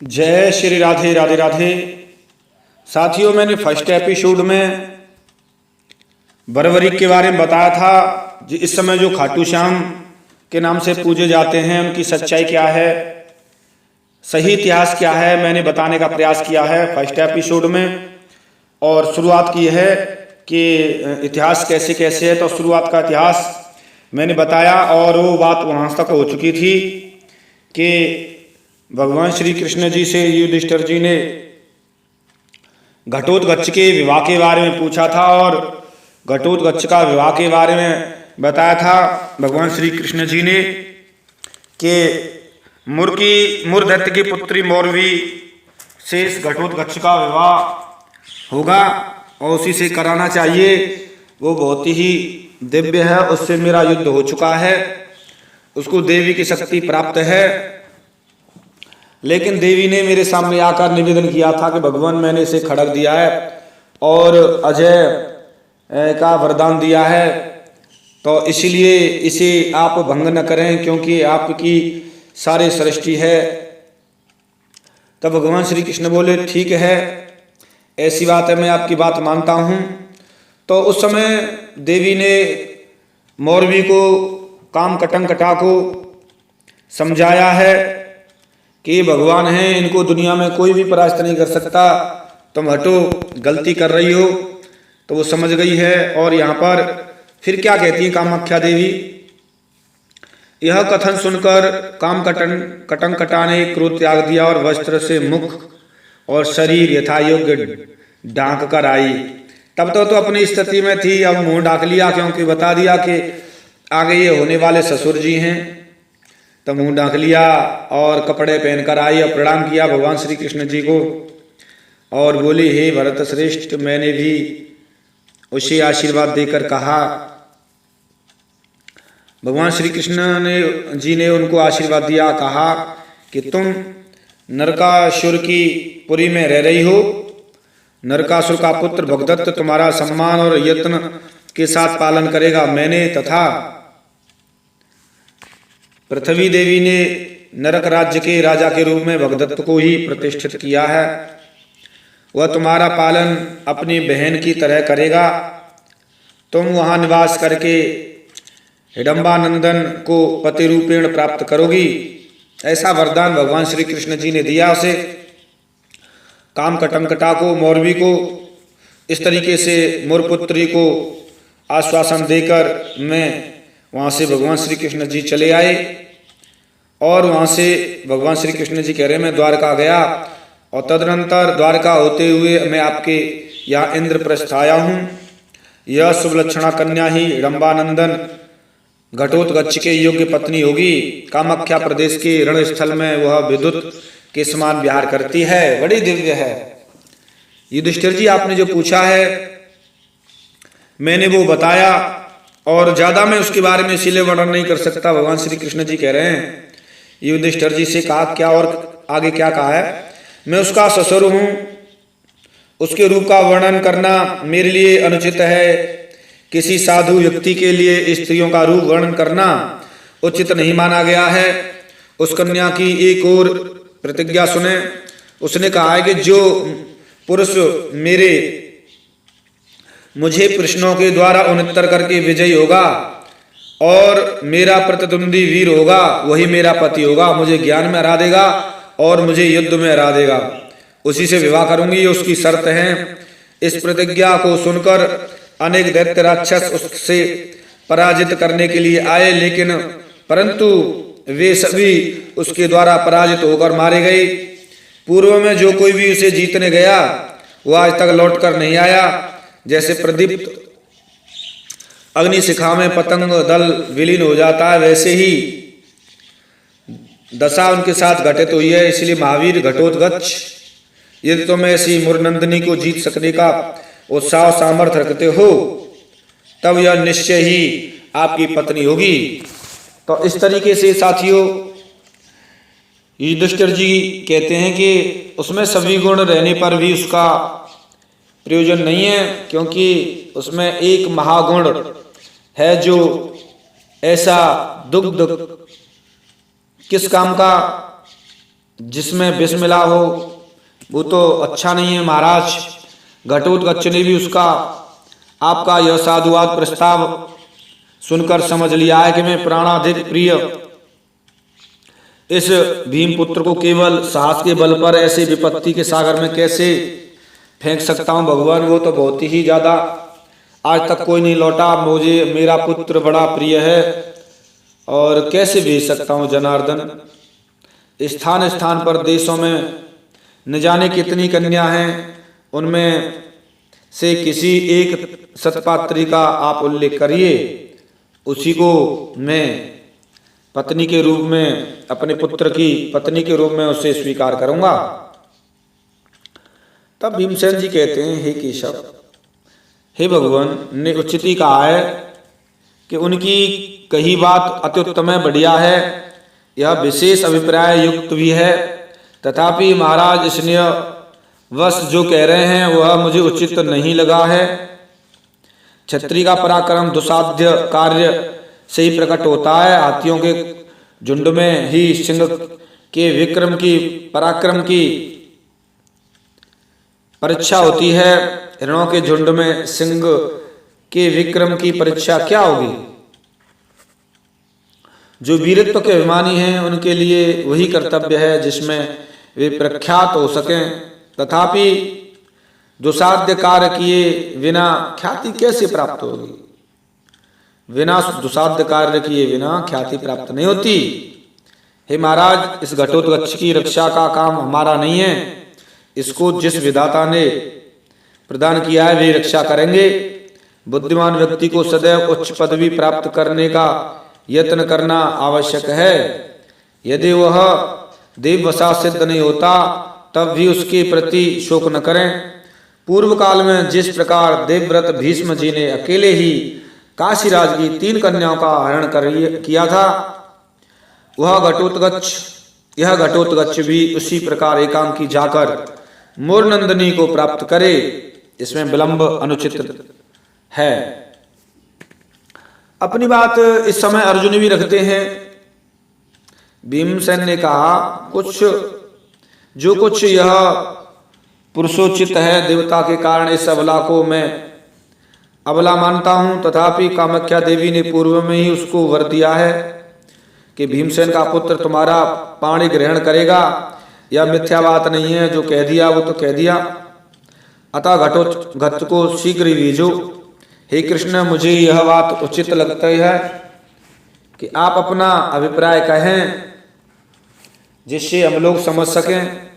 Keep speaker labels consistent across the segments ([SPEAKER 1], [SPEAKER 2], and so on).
[SPEAKER 1] जय श्री राधे राधे राधे। साथियों, मैंने फर्स्ट एपिसोड में बरवरी के बारे में बताया था। इस समय जो खाटू श्याम के नाम से पूजे जाते हैं, उनकी सच्चाई क्या है, सही इतिहास क्या है, मैंने बताने का प्रयास किया है फर्स्ट एपिसोड में। और शुरुआत की है कि इतिहास कैसे कैसे है, तो शुरुआत का इतिहास मैंने बताया और वो बात वहाँ तक हो चुकी थी कि भगवान श्री कृष्ण जी से युधिष्ठिर जी ने घटोत्कच के विवाह के बारे में पूछा था और घटोत्कच का विवाह के बारे में बताया था भगवान श्री कृष्ण जी ने कि मूर्धत्य की पुत्री मौरवी से इस घटोत्कच का विवाह होगा और उसी से कराना चाहिए। वो बहुत ही दिव्य है, उससे मेरा युद्ध हो चुका है, उसको देवी की शक्ति प्राप्त है। लेकिन देवी ने मेरे सामने आकर निवेदन किया था कि भगवान, मैंने इसे खड़ग दिया है और अजय का वरदान दिया है, तो इसलिए इसे आप भंग न करें क्योंकि आपकी सारे सृष्टि है। तब भगवान श्री कृष्ण बोले, ठीक है, ऐसी बात है, मैं आपकी बात मानता हूँ। तो उस समय देवी ने मौरवी को कामकटंकटा को समझाया है कि ये भगवान हैं, इनको दुनिया में कोई भी परास्त नहीं कर सकता, तुम हटो, गलती कर रही हो। तो वो समझ गई है। और यहाँ पर फिर क्या कहती है कामाख्या देवी, यह कथन सुनकर कटंकटा ने क्रोध त्याग दिया और वस्त्र से मुख और शरीर यथायोग्य ढांक कर आई। तब तो अपनी स्थिति में थी, अब मुंह ढाक लिया क्योंकि बता दिया कि आगे ये होने वाले ससुर जी हैं। तब मुंह ढाक लिया और कपड़े पहनकर आई और प्रणाम किया भगवान श्री कृष्ण जी को और बोली, हे भरत श्रेष्ठ, मैंने भी उसे आशीर्वाद देकर कहा। भगवान श्री कृष्ण जी ने उनको आशीर्वाद दिया, कहा कि तुम नरकासुर की पुरी में रह रही हो, नरकासुर का पुत्र भगदत्त तुम्हारा सम्मान और यत्न के साथ पालन करेगा। मैंने तथा पृथ्वी देवी ने नरक राज्य के राजा के रूप में भगदत्त को ही प्रतिष्ठित किया है। वह तुम्हारा पालन अपनी बहन की तरह करेगा। तुम वहां निवास करके हिडम्बानंदन को पति रूपेण प्राप्त करोगी। ऐसा वरदान भगवान श्री कृष्ण जी ने दिया उसे, कामकटंकटा को, मौरवी को। इस तरीके से मोरपुत्री को आश्वासन देकर मैं वहाँ से भगवान श्री कृष्ण जी चले आए। और वहाँ से भगवान श्री कृष्ण जी कह रहे, मैं द्वारका गया और तदनंतर द्वारका होते हुए मैं आपके यहाँ इंद्रप्रस्थ आया हूँ। यह शुभलक्षणा कन्या ही हिडम्बानंदन घटोत्कच के योग्य पत्नी होगी। कामाख्या प्रदेश के रणस्थल में वह विद्युत के समान विहार करती है, बड़ी दिव्य है। युधिष्ठिर जी, आपने जो पूछा है मैंने वो बताया और ज्यादा मैं उसके बारे में इसीलिए वर्णन नहीं कर सकता। भगवान श्री कृष्ण जी कह रहे हैं, युधिष्ठिर जी से कहा क्या और आगे क्या कहा है, मैं उसका ससुर हूं, उसके रूप का वर्णन करना मेरे लिए अनुचित है। किसी साधु व्यक्ति के लिए स्त्रियों का रूप वर्णन करना उचित नहीं माना गया है। उस कन्या की एक और प्रतिज्ञा सुने। उसने कहा है कि जो पुरुष मुझे प्रश्नों के द्वारा उन्नतर करके विजयी होगा और मेरा प्रतिद्वंदी वीर होगा, वही मेरा पति होगा। मुझे ज्ञान में हरा देगा और मुझे युद्ध में हरा देगा, उसी से विवाह करूंगी, ये उसकी शर्त है। इस प्रतिज्ञा को सुनकर अनेक दैत्य राक्षस उससे पराजित करने के लिए आए, लेकिन परंतु वे सभी उसके द्वारा पराजित होकर मारे गए। पूर्व में जो कोई भी उसे जीतने गया वो आज तक लौट कर नहीं आया। जैसे प्रदीप्त अग्नि शिखा में पतंग दल विलीन हो जाता है, वैसे ही दशा उनके साथ घटित हुई है। इसलिए महावीर घटोत्कच, यदि तुम ऐसी मुरनंदिनी को जीत सकने का उत्साह सामर्थ्य रखते हो तब यह निश्चय ही आपकी पत्नी होगी। तो इस तरीके से साथियों, युधिष्ठिर जी कहते हैं कि उसमें सभी गुण रहने पर भी उसका प्रयोजन नहीं है, क्योंकि उसमें एक महागुण है जो ऐसा दुग्ध किस काम का जिसमें विष मिला हो वो तो अच्छा नहीं है महाराज। घटोत्कच ने भी उसका आपका यह साधुवाद प्रस्ताव सुनकर समझ लिया है कि मैं प्राणाधिक प्रिय इस भीमपुत्र को केवल साहस के बल पर ऐसे विपत्ति के सागर में कैसे फेंक सकता हूं भगवान। वो तो बहुत ही ज्यादा आज तक कोई नहीं लौटा, मुझे मेरा पुत्र बड़ा प्रिय है और कैसे भेज सकता हूं जनार्दन। स्थान स्थान पर देशों में न जाने कितनी कन्या हैं, उनमें से किसी एक सतपात्री का आप उल्लेख करिए, उसी को मैं पत्नी के रूप में, अपने पुत्र की पत्नी के रूप में उसे स्वीकार करूंगा। तब भीमसेन जी कहते हैं, हे केशव, हे भगवान ने उचित ही कहा है कि उनकी कही बात अत्युत्तम है, बढ़िया है, यह विशेष अभिप्राय युक्त भी है। तथापि महाराज स्नेह वश जो कह रहे हैं वह मुझे उचित नहीं लगा है। क्षत्रिय का पराक्रम दुसाध्य कार्य से ही प्रकट होता है। हाथियों के झुंड में ही सिंह के विक्रम की पराक्रम की परीक्षा होती है, हिरणों के झुंड में सिंह के विक्रम की परीक्षा क्या होगी। जो वीरत्व के अभिमानी हैं उनके लिए वही कर्तव्य है जिसमें वे प्रख्यात हो सकें। तथापि दुसाध्य कार्य किए बिना ख्याति कैसे प्राप्त होगी। बिना दुसाध्य कार्य किए बिना ख्याति प्राप्त नहीं होती। हे महाराज, इस घटोत्कच की रक्षा का काम हमारा नहीं है, इसको जिस विधाता ने प्रदान किया है वे रक्षा करेंगे। बुद्धिमान व्यक्ति को सदैव उच्च पदवी प्राप्त करने का यत्न करना आवश्यक है। यदि वह देववशा सिद्ध नहीं होता तब भी उसके प्रति शोक न करें। पूर्व काल में जिस प्रकार देवव्रत भीष्म जी ने अकेले ही काशीराज की 3 कन्याओं का हरण किया था, यह घटोत्कच भी उसी प्रकार एकांकी जाकर मोरनंदिनी को प्राप्त करे, इसमें विलंब अनुचित है। अपनी बात इस समय अर्जुन भी रखते हैं। भीमसेन ने कहा, जो कुछ यह पुरुषोचित है, देवता के कारण इस अबला को मैं अबला मानता हूं। तथापि कामाख्या देवी ने पूर्व में ही उसको वर दिया है कि भीमसेन का पुत्र तुम्हारा पाणी ग्रहण करेगा। यह मिथ्या बात नहीं है, जो कह दिया वो तो कह दिया। अतः घटोत्कच को शीघ्र ही भेजो। हे कृष्ण, मुझे यह बात उचित लगती है कि आप अपना अभिप्राय कहें जिससे हम लोग समझ सकें,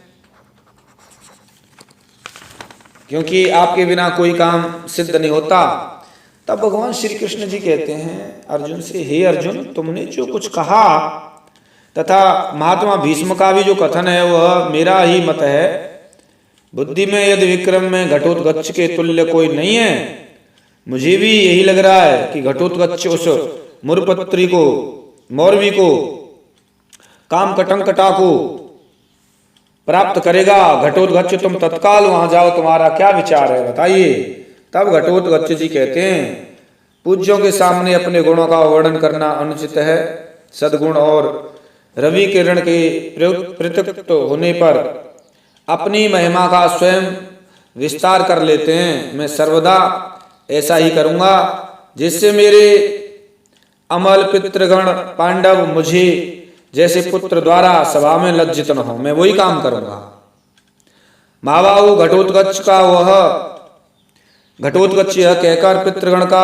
[SPEAKER 1] क्योंकि आपके बिना कोई काम सिद्ध नहीं होता। तब भगवान श्री कृष्ण जी कहते हैं अर्जुन से, हे अर्जुन, तुमने जो कुछ कहा तथा महात्मा भीष्म का भी जो कथन है वह मेरा ही मत है। बुद्धि में यदि विक्रम में घटोत्कच के तुल्य कोई नहीं है, मुझे भी यही लग रहा है कि घटोत्कच उस मुरपत्री को, मौरवी को, कामकटंकटा को प्राप्त करेगा। घटोत्कच तुम तत्काल वहां जाओ, तुम्हारा क्या विचार है बताइए। तब घटोत्कच जी कहते हैं, पूज्यों के सामने अपने गुणों का वर्णन करना अनुचित है। सद्गुण और रवि किरण के प्रत्यक्त होने पर अपनी महिमा का स्वयं विस्तार कर लेते हैं। मैं सर्वदा ऐसा ही करूंगा, जिससे मेरे अमल पितृगण पांडव मुझे जैसे पुत्र द्वारा सभा में लज्जित न हो, मैं वही काम करूंगा। महाबाहु घटोत्कच यह कहकर पितृगण का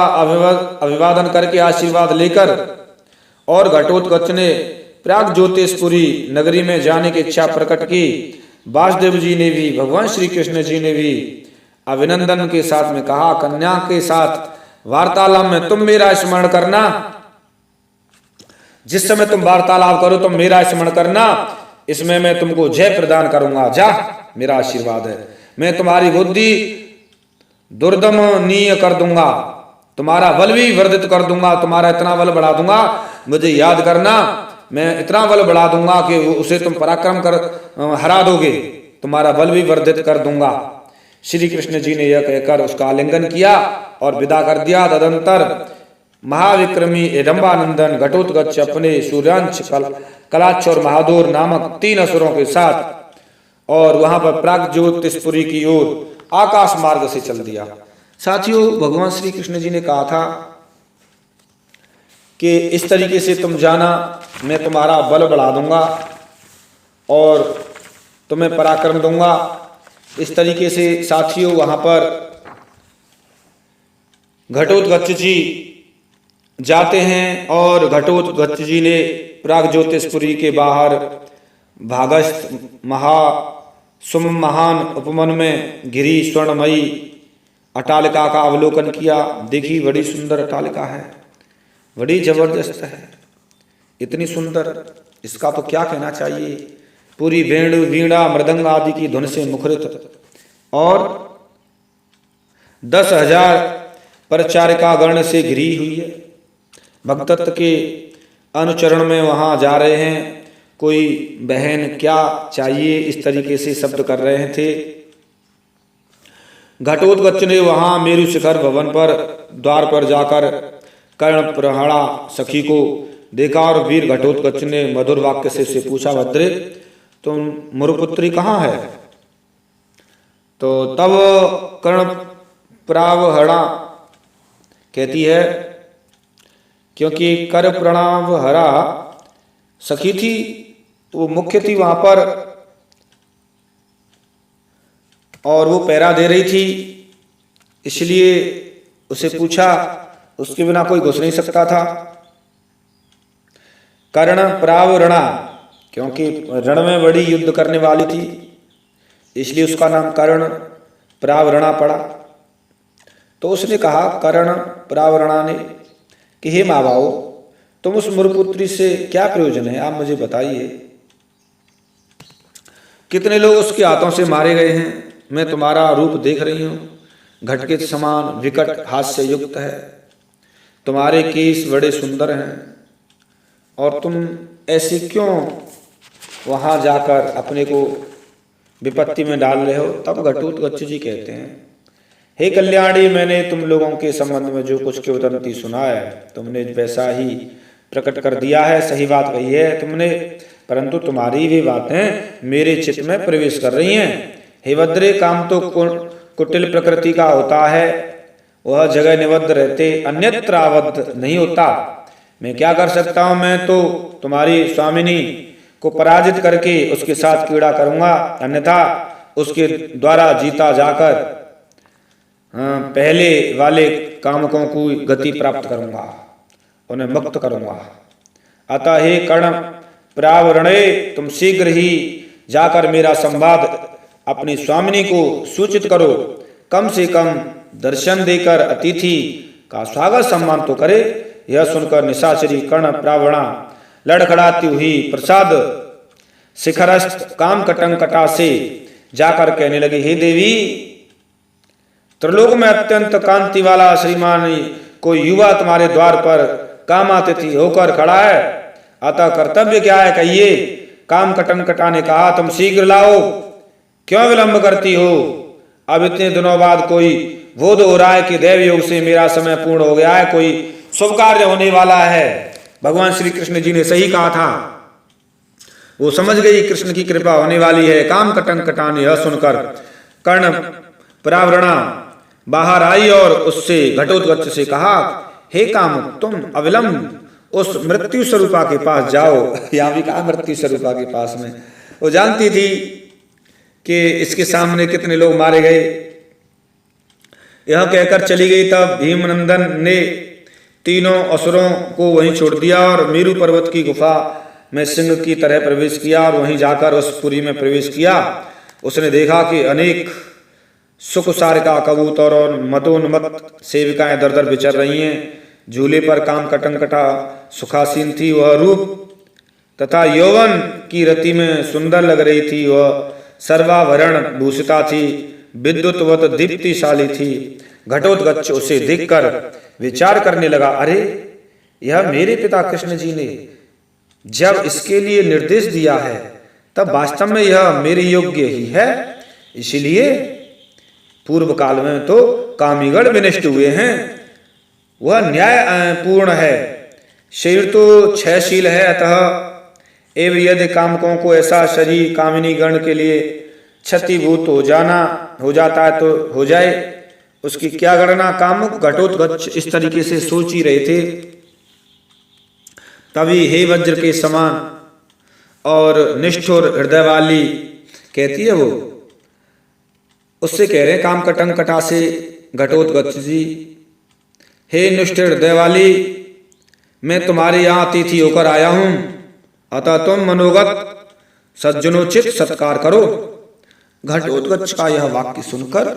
[SPEAKER 1] अभिवादन करके आशीर्वाद लेकर और घटोत्कच ने प्राग ज्योतिषपुरी नगरी में जाने की इच्छा प्रकट की। वासुदेव जी ने भी, भगवान श्री कृष्ण जी ने भी अभिनंदन के साथ में कहा, कन्या के साथ वार्तालाप में तुम मेरा स्मरण करना। जिस समय तुम वार्तालाप करो तुम मेरा स्मरण करना, इसमें मैं तुमको जय प्रदान करूंगा। जा, मेरा आशीर्वाद है। मैं तुम्हारी बुद्धि दुर्दमनीय कर दूंगा, तुम्हारा बल भी वर्धित कर दूंगा, तुम्हारा इतना बल बढ़ा दूंगा, मुझे याद करना, मैं इतना बल बढ़ा दूंगा कि उसे तुम पराक्रम कर हरा दोगे, तुम्हारा बल भी वर्धित कर दूंगा। श्री कृष्ण जी ने यह कहकर उसका आलिंगन किया और विदा कर दिया। तदंतर महाविक्रमी हिडम्बानंदन घटोत्कच अपने सूर्यांश कलाच्छ और महादूर नामक 3 असुरों के साथ और वहां पर प्रागज्योतिषपुरी की ओर आकाश मार्ग से चल दिया। साथियों, भगवान श्री कृष्ण जी ने कहा था कि इस तरीके से तुम जाना, मैं तुम्हारा बल बढ़ा दूंगा और तुम्हें पराक्रम दूंगा। इस तरीके से साथियों वहां पर घटोत्कच जी जाते हैं और घटोत्कच जी ने प्रागज्योतिषपुरी के बाहर भागस्थ महान उपवन में गिरी स्वर्णमयी अट्टालिका का अवलोकन किया। देखी, बड़ी सुंदर अट्टालिका है, बड़ी जबरदस्त है, इतनी सुंदर, इसका तो क्या कहना चाहिए। पूरी वेणु वीणा मृदंग आदि की धुन से मुखरित और 10,000 परिचारिका गण से घिरी हुई है। भक्तत्व के अनुचरण में वहां जा रहे हैं। कोई बहन क्या चाहिए, इस तरीके से शब्द कर रहे थे। घटोत्कच ने वहां मेरु शिखर भवन पर द्वार पर जाकर कर्ण प्रहणा सखी को देखा और वीर घटोत्कच ने मधुर वाक्य से उससे पूछा, भद्रे तुम मुरुपुत्री कहाँ है? तो तब कर्ण प्रावहणा कहती है, क्योंकि कर प्रणाव हरा सखी थी, वो मुख्य थी वहां पर और वो पहरा दे रही थी, इसलिए उसे पूछा, उसके बिना कोई घुस नहीं सकता था। कर्ण प्रावरणा, क्योंकि रण में बड़ी युद्ध करने वाली थी, इसलिए उसका नाम कर्ण प्रावरणा पड़ा। तो उसने कहा कर्ण प्रावरणा ने कि हे माँ तुम उस मुरुपुत्री से क्या प्रयोजन है, आप मुझे बताइए। कितने लोग उसके हाथों से मारे गए हैं, मैं तुम्हारा रूप देख रही हूं, घट के समान विकट हास्य युक्त है, तुम्हारे केस बड़े सुंदर हैं और तुम ऐसे क्यों वहां जाकर अपने को विपत्ति में डाल रहे हो। तब घटोत्कच जी कहते हैं, हे कल्याणी, मैंने तुम लोगों के संबंध में जो कुछ किंवदंती सुना है, तुमने वैसा ही प्रकट कर दिया है, सही बात कही है तुमने, परंतु तुम्हारी भी बातें मेरे चित्त में प्रवेश कर रही हैं। हे भद्रे, काम तो कुटिल प्रकृति का होता है, वह जगह निबद्ध रहते अन्यत्र आबद्ध नहीं होता। मैं क्या कर सकता हूं, मैं तो तुम्हारी स्वामिनी को पराजित करके उसके साथ क्रीड़ा करूंगा, अन्यथा उसके द्वारा जीता जाकर पहले वाले कामकों को गति प्राप्त करूंगा, उन्हें मुक्त करूंगा। अतः हे कर्ण प्रावरणे, तुम शीघ्र ही जाकर मेरा संवाद अपनी स्वामिनी को सूचित करो, कम से कम दर्शन देकर अतिथि का स्वागत सम्मान तो करे। यह सुनकर निशाचरी कर्ण प्रावणा लड़खड़ाती हुई प्रसाद शिखरस्थ काम कटंकटा से जाकर कहने लगी, हे देवी, त्रिलोक में अत्यंत कांति वाला श्रीमान कोई युवा तुम्हारे द्वार पर कामातिथि होकर खड़ा है, अतः कर्तव्य क्या है कहिए। काम कटंकटा ने कहा, तुम शीघ्र लाओ, क्यों विलंब करती हो। अब इतने दिनों बाद कोई बोध हो रहा है कि दैव योग से मेरा समय पूर्ण हो गया है, कोई शुभ कार्य होने वाला है। भगवान श्री कृष्ण जी ने सही कहा था, वो समझ गई कृष्ण की कृपा होने वाली है। काम कटंकटा ने यह सुनकर कर्ण प्रावरणा बाहर आई और उससे घटोत्कच से कहा, हे काम, तुम अविलंब उस मृत्यु स्वरूपा के पास जाओ। यहां भी कहा मृत्यु स्वरूपा के पास में, वो जानती थी कि इसके सामने कितने लोग मारे गए। यह कहकर चली गई। तब भीमनंदन ने तीनों असुरों को वहीं छोड़ दिया और मेरु पर्वत की गुफा में सिंह की तरह प्रवेश किया और वहीं जाकर उस पुरी में प्रवेश किया। उसने देखा कि अनेक सुख सारिका कबूतर और मदोन्मत सेविकाएं दर दर विचर रही हैं। झूले पर काम कटंकटा सुखासीन थी, वह रूप तथा यौवन की रति में सुंदर लग रही थी। वह सर्वाभरण भूषिता थी, विद्युतवत दीप्तिशाली थी। घटोत्कच उसे देखकर विचार करने लगा, अरे यह मेरे पिता कृष्ण जी ने जब इसके लिए निर्देश दिया है तब वास्तव में यह मेरे योग्य ही है, इसलिए पूर्व काल में तो कामीगण विनष्ट हुए हैं, वह न्याय पूर्ण है। शरीर तो क्षयशील है, अतः एवं यदि कामकों को ऐसा शरीर कामिनी गण के लिए क्षतिभूत हो जाता है तो हो जाए, उसकी क्या गणना। कामुक घटोत्कच इस तरीके से सोच ही रहे थे, तभी हे वज्र के समान और निष्ठुर हृदय वाली कहती है वो, उससे कह रहे काम कटंग कटा से घटोत्कच जी, हे निष्ठुर हृदय वाली, मैं तुम्हारे यहाँ अतिथि होकर आया हूं, अतः तुम मनोगत सज्जनोचित सत्कार करो। घटोत्कच का यह वाक्य सुनकर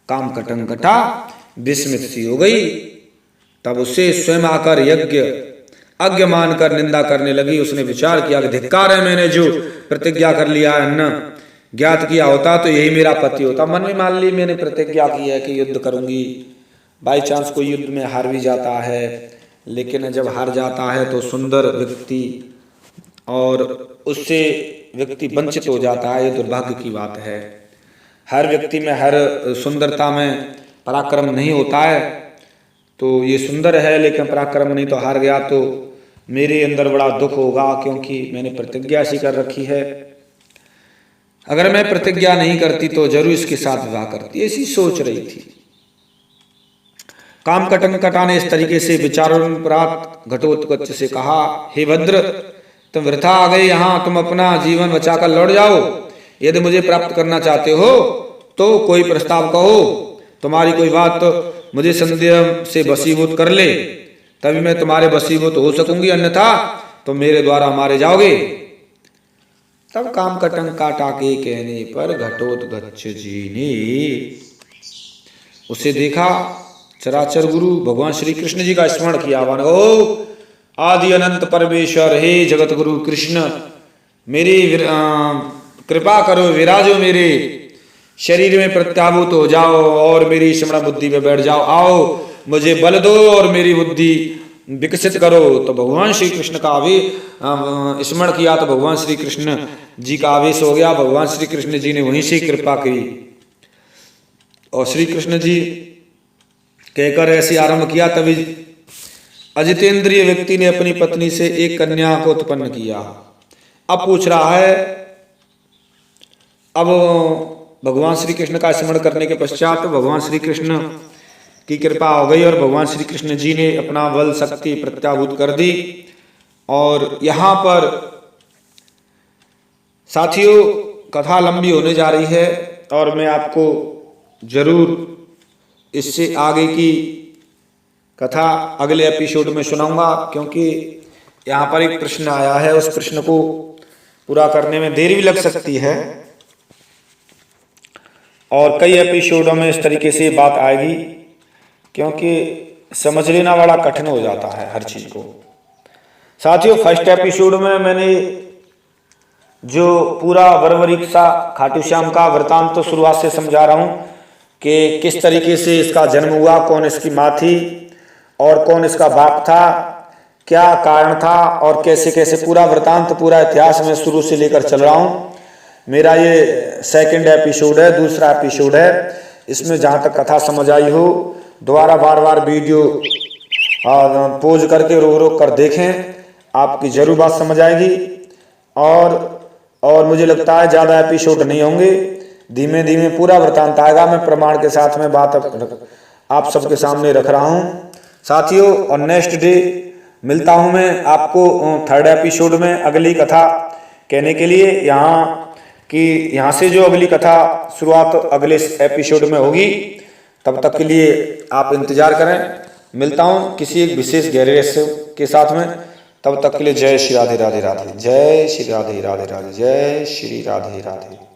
[SPEAKER 1] काम कटंग कटा विस्मित सी हो गई। तब उसे स्वयं आकर यज्ञ अज्ञ मानकर निंदा करने लगी। उसने विचार किया कि धिक्कार है, मैंने जो प्रतिज्ञा कर लिया है, न ज्ञात किया होता तो यही मेरा पति होता। मन में मान ली मैंने प्रतिज्ञा की है कि युद्ध करूंगी, बाई चांस कोई युद्ध में हार भी जाता है, लेकिन जब हार जाता है तो सुंदर व्यक्ति और उससे व्यक्ति वंचित हो जाता है, ये दुर्भाग्य की बात है। हर व्यक्ति में हर सुंदरता में पराक्रम नहीं होता है, तो ये सुंदर है लेकिन पराक्रम नहीं, तो हार गया तो मेरे अंदर बड़ा दुख होगा, क्योंकि मैंने प्रतिज्ञा ऐसी कर रखी है, अगर मैं प्रतिज्ञा नहीं करती तो जरूर इसके साथ विवाह करती, ऐसी सोच रही थी। काम कटंग कटा ने इस तरीके से विचारोन्मुख घटोत्कच से कहा, हे भद्र, तुम वृथा आ गए यहाँ, तुम अपना जीवन बचाकर लौट जाओ। यदि मुझे प्राप्त करना चाहते हो तो कोई प्रस्ताव कहो, तुम्हारी कोई बात तो मुझे संदेह से वशीभूत कर ले, तभी मैं तुम्हारे वशीभूत हो सकूंगी, अन्यथा तुम मेरे द्वारा मारे जाओगे। तब काम कटंग काटा के कहने पर घटोत्कच जी ने उसे देखा, चराचर गुरु भगवान श्री कृष्ण जी का स्मरण किया। ओ आदि अनंत परमेश्वर, हे जगत गुरु कृष्ण, मेरी कृपा करो, विराजो, मेरे शरीर में प्रत्याभूत हो जाओ और मेरी श्रवण बुद्धि में बैठ जाओ। आओ मुझे बल दो और मेरी बुद्धि विकसित करो। तो भगवान श्री कृष्ण का स्मरण किया तो भगवान श्री कृष्ण जी का आवेश हो गया। भगवान श्री कृष्ण जी ने वहीं से कृपा की और श्री कृष्ण जी कहकर ऐसे आरंभ किया। तभी अजितेंद्रिय व्यक्ति ने अपनी पत्नी से एक कन्या को उत्पन्न किया। अब पूछ रहा है, अब भगवान श्री कृष्ण का स्मरण करने के पश्चात भगवान श्री कृष्ण की कृपा हो गई और भगवान श्री कृष्ण जी ने अपना बल शक्ति प्रत्याभूत कर दी। और यहाँ पर साथियों कथा लंबी होने जा रही है और मैं आपको जरूर इससे आगे की कथा अगले एपिसोड में सुनाऊंगा, क्योंकि यहाँ पर एक प्रश्न आया है, उस प्रश्न को पूरा करने में देरी भी लग सकती है और कई एपिसोडों में इस तरीके से बात आएगी, क्योंकि समझ लेना बड़ा कठिन हो जाता है हर चीज को। साथियों फर्स्ट एपिसोड में मैंने जो पूरा वरवरीक्षा खाटू श्याम का वृतांत तो शुरुआत से समझा रहा हूँ कि किस तरीके से इसका जन्म हुआ, कौन इसकी माँ थी और कौन इसका बाप था, क्या कारण था और कैसे कैसे पूरा वृतांत पूरा इतिहास में शुरू से लेकर चल रहा हूँ। मेरा ये सेकंड एपिसोड है, दूसरा एपिसोड है। इसमें जहाँ तक कथा समझ आई हो दोबारा बार बार वीडियो पोज करके रोक रोक कर देखें, आपकी जरूर बात समझ आएगी। और मुझे लगता है ज़्यादा एपिसोड नहीं होंगे, धीमे धीमे पूरा वृतांत आएगा। मैं प्रमाण के साथ में बात आप सबके सामने रख रहा हूँ साथियों। और नेक्स्ट डे मिलता हूँ मैं आपको थर्ड एपिसोड में अगली कथा कहने के लिए। यहाँ से जो अगली कथा शुरुआत अगले एपिसोड में होगी, तब तक के लिए आप इंतजार करें। मिलता हूँ किसी एक विशेष गहरे रहस्य के साथ में, तब तक के लिए जय श्री राधे राधे राधे, जय श्री राधे राधे राधे, जय श्री राधे राधे।